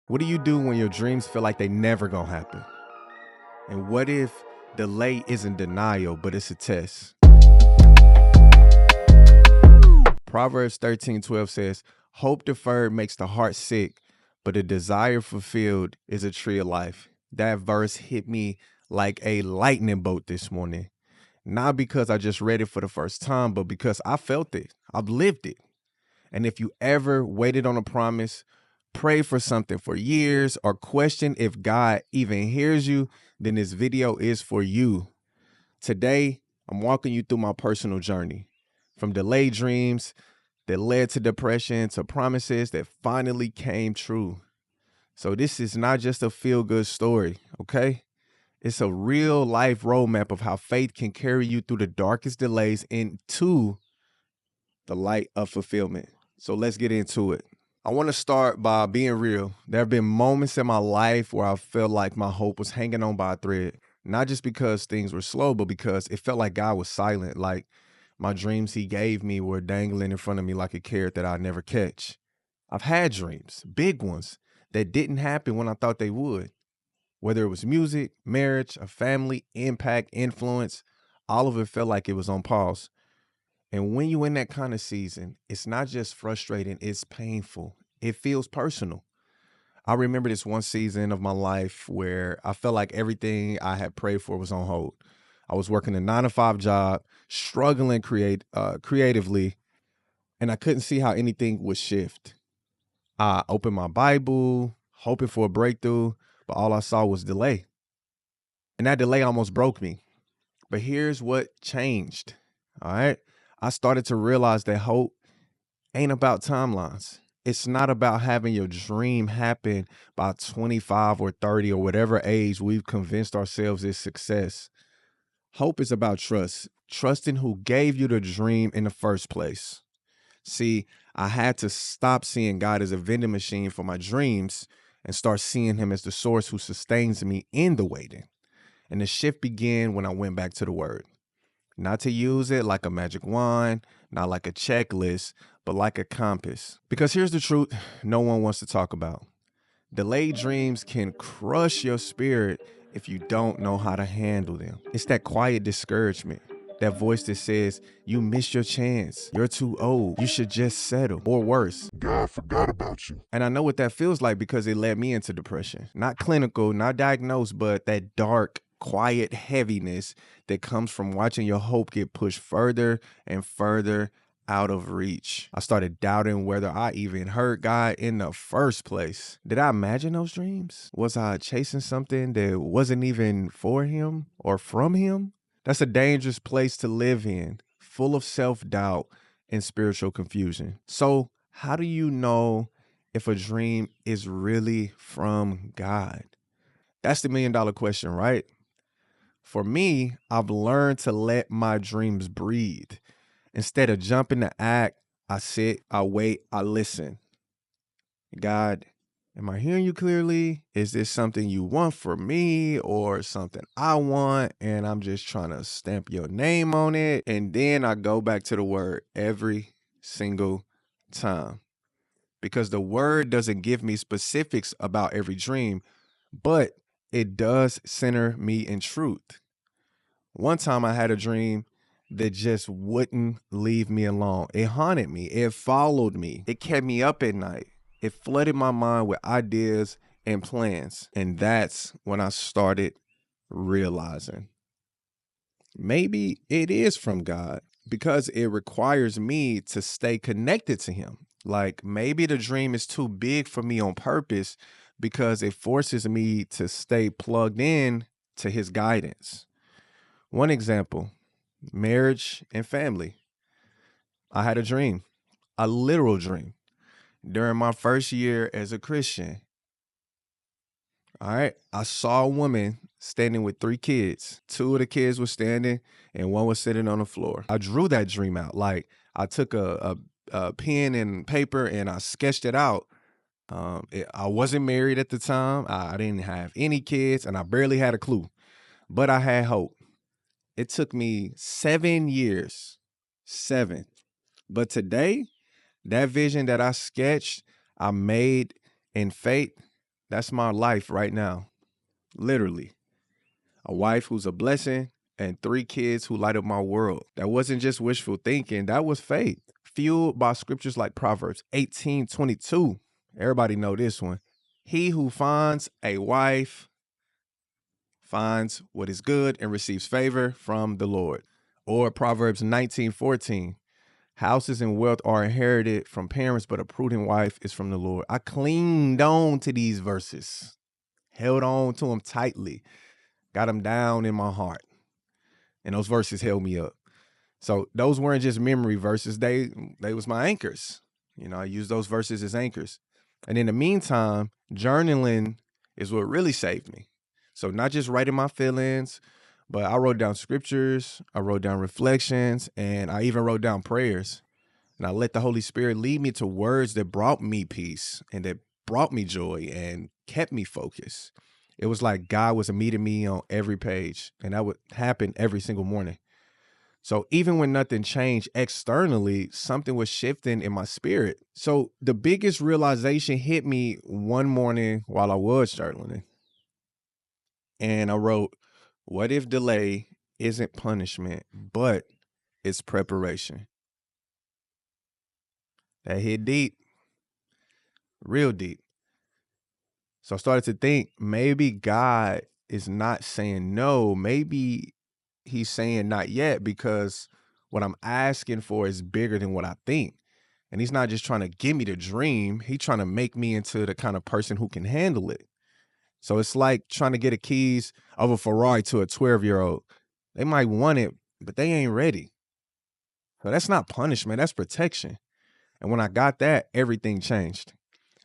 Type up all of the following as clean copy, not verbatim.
What do you do when your dreams feel like they never gonna happen? And what if delay isn't denial, but it's a test? Proverbs 13:12 says, "Hope deferred makes the heart sick, but a desire fulfilled is a tree of life." That verse hit me like a lightning bolt this morning. Not because I just read it for the first time, but because I felt it. I've lived it. And if you ever waited on a promise, prayed for something for years, or questioned if God even hears you, then this video is for you. Today, I'm walking you through my personal journey, from delayed dreams that led to depression to promises that finally came true. So this is not just a feel-good story, okay? It's a real life roadmap of how faith can carry you through the darkest delays into the light of fulfillment. So let's get into it. I want to start by being real. There have been moments in my life where I felt like my hope was hanging on by a thread, not just because things were slow, but because it felt like God was silent, like my dreams he gave me were dangling in front of me like a carrot that I'd never catch. I've had dreams, big ones, that didn't happen when I thought they would. Whether it was music, marriage, a family, impact, influence, all of it felt like it was on pause. And when you're in that kind of season, it's not just frustrating, it's painful. It feels personal. I remember this one season of my life where I felt like everything I had prayed for was on hold. I was working a 9-to-5 job, struggling creatively, and I couldn't see how anything would shift. I opened my Bible, hoping for a breakthrough, but all I saw was delay. And that delay almost broke me. But here's what changed. All right. I started to realize that hope ain't about timelines. It's not about having your dream happen by 25 or 30 or whatever age we've convinced ourselves is success. Hope is about trust, trusting who gave you the dream in the first place. See, I had to stop seeing God as a vending machine for my dreams and start seeing him as the source who sustains me in the waiting. And the shift began when I went back to the word. Not to use it like a magic wand, not like a checklist, but like a compass. Because here's the truth no one wants to talk about. Delayed dreams can crush your spirit if you don't know how to handle them. It's that quiet discouragement, that voice that says, you missed your chance, you're too old, you should just settle, or worse, God forgot about you. and I know what that feels like because it led me into depression. Not clinical, not diagnosed, but that dark, quiet heaviness that comes from watching your hope get pushed further and further out of reach. I started doubting whether I even heard God in the first place. Did I imagine those dreams? Was I chasing something that wasn't even for him or from him? That's a dangerous place to live in, full of self-doubt and spiritual confusion. So, how do you know if a dream is really from God? That's the $1,000,000 question, right? For me, I've learned to let my dreams breathe. Instead of jumping to act, I sit, I wait, I listen. God, am I hearing you clearly? Is this something you want for me or something I want? And I'm just trying to stamp your name on it. And then I go back to the word every single time. Because the word doesn't give me specifics about every dream, but it does center me in truth. One time I had a dream that just wouldn't leave me alone. It haunted me. It followed me. It kept me up at night. It flooded my mind with ideas and plans. And that's when I started realizing maybe it is from God because it requires me to stay connected to him. Like maybe the dream is too big for me on purpose because it forces me to stay plugged in to his guidance. One example, marriage and family. I had a dream, a literal dream, during my first year as a Christian. All right. I saw a woman standing with 3 kids. 2 of the kids were standing and one was sitting on the floor. I drew that dream out. Like I took a pen and paper and I sketched it out. I wasn't married at the time. I didn't have any kids and I barely had a clue, but I had hope. It took me 7 years, 7. But today, that vision that I sketched, I made in faith, That's my life right now. Literally. A wife who's a blessing and 3 kids who light up my world. That wasn't just wishful thinking, that was faith. Fueled by scriptures like Proverbs 18:22. Everybody know this one. He who finds a wife finds what is good and receives favor from the Lord. Or Proverbs 19:14. Houses and wealth are inherited from parents, but a prudent wife is from the Lord. I clinged on to these verses, held on to them tightly, got them down in my heart. And those verses held me up. So those weren't just memory verses. They was my anchors. You know, I use those verses as anchors. And in the meantime, journaling is what really saved me. So not just writing my feelings, but I wrote down scriptures, I wrote down reflections, and I even wrote down prayers. And I let the Holy Spirit lead me to words that brought me peace and that brought me joy and kept me focused. It was like God was meeting me on every page, and that would happen every single morning. So even when nothing changed externally, something was shifting in my spirit. So the biggest realization hit me one morning while I was journaling. And I wrote, what if delay isn't punishment, but it's preparation? That hit deep, real deep. So I started to think maybe God is not saying no. Maybe he's saying not yet, because what I'm asking for is bigger than what I think. And he's not just trying to give me the dream. He's trying to make me into the kind of person who can handle it. So it's like trying to get the keys of a Ferrari to a 12-year-old. They might want it, but they ain't ready. So that's not punishment, that's protection. And when I got that, everything changed.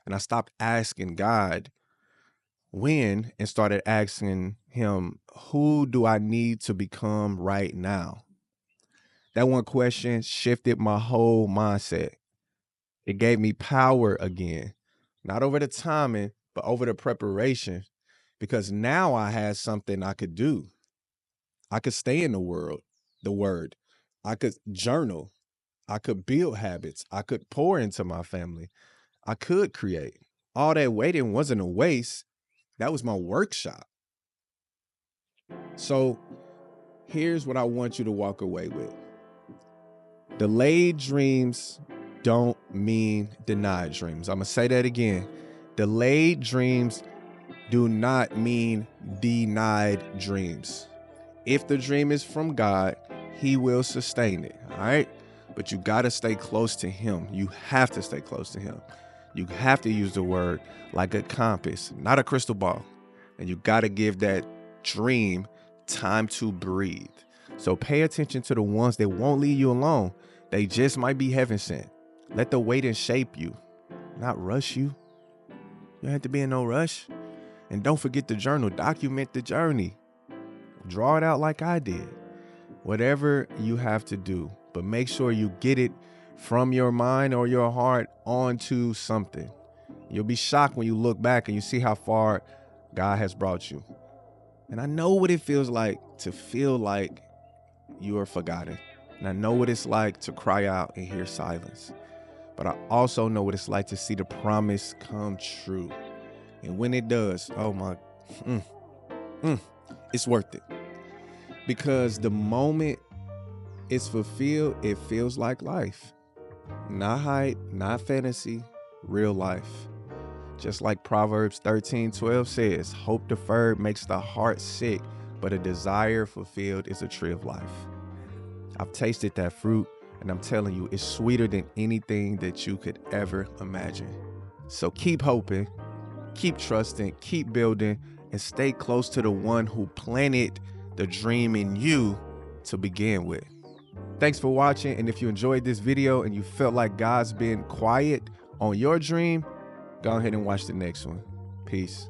And I stopped asking God when and started asking him, who do I need to become right now? That one question shifted my whole mindset. It gave me power again, not over the timing, but over the preparation, because now I had something I could do. I could stay in the word. I could journal. I could build habits. I could pour into my family. I could create. All that waiting wasn't a waste. That was my workshop. So here's what I want you to walk away with. Delayed dreams don't mean denied dreams. I'm going to say that again. Delayed dreams do not mean denied dreams. If the dream is from God, he will sustain it, all right? But you got to stay close to him. You have to stay close to him. You have to use the word like a compass, not a crystal ball. And you got to give that dream time to breathe. So pay attention to the ones that won't leave you alone. They just might be heaven sent. Let the waiting shape you, not rush you. You don't have to be in no rush. And don't forget the journal. Document the journey. Draw it out like I did. Whatever you have to do, but make sure you get it from your mind or your heart onto something. You'll be shocked when you look back and you see how far God has brought you. And I know what it feels like to feel like you are forgotten. And I know what it's like to cry out and hear silence. But I also know what it's like to see the promise come true. And when it does, oh my, it's worth it. Because the moment it's fulfilled, it feels like life. Not hype, not fantasy, real life. Just like Proverbs 13:12 says, hope deferred makes the heart sick, but a desire fulfilled is a tree of life. I've tasted that fruit, and I'm telling you, it's sweeter than anything that you could ever imagine. So keep hoping, keep trusting, keep building, and stay close to the one who planted the dream in you to begin with. Thanks for watching, and if you enjoyed this video and you felt like God's been quiet on your dream, go ahead and watch the next one. Peace.